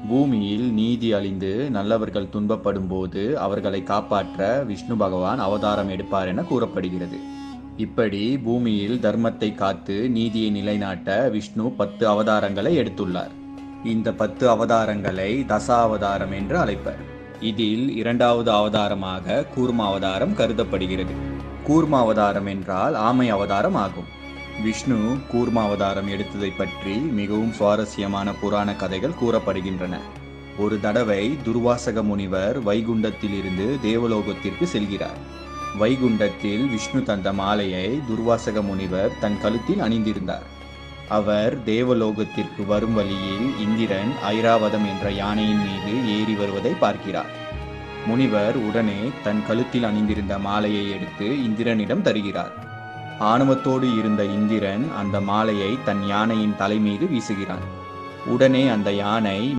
பூமியில் நீதி அழிந்து நல்லவர்கள் துன்பப்படும் போது அவர்களை காப்பாற்ற விஷ்ணு பகவான் அவதாரம் எடுப்பார் என கூறப்படுகிறது. இப்படி பூமியில் தர்மத்தை காத்து நீதியை நிலைநாட்ட விஷ்ணு 10 அவதாரங்களை எடுத்துள்ளார். இந்த 10 அவதாரங்களை தச அவதாரம் என்று அழைப்பர். இதில் இரண்டாவது அவதாரமாக கூர்ம அவதாரம் கருதப்படுகிறது. கூர்ம அவதாரம் என்றால் ஆமை அவதாரம் ஆகும். விஷ்ணு கூர்ம அவதாரம் எடுத்ததை பற்றி மிகவும் சுவாரஸ்யமான புராண கதைகள் கூறப்படுகின்றன. ஒரு தடவை துர்வாசக முனிவர் வைகுண்டத்தில் இருந்து தேவலோகத்திற்கு செல்கிறார். வைகுண்டத்தில் விஷ்ணு தந்த மாலையை துர்வாசக முனிவர் தன் கழுத்தில் அணிந்திருந்தார். அவர் தேவலோகத்திற்கு வரும் வழியில் இந்திரன் ஐராவதம் என்ற யானையின் மீது ஏறி வருவதை பார்க்கிறார். முனிவர் உடனே தன் கழுத்தில் அணிந்திருந்த மாலையை எடுத்து இந்திரனிடம் தருகிறார். ஆணவத்தோடு இருந்த இந்திரன் அந்த மாலையை தன் யானையின் தலை மீது வீசுகிறான். உடனே அந்த யானை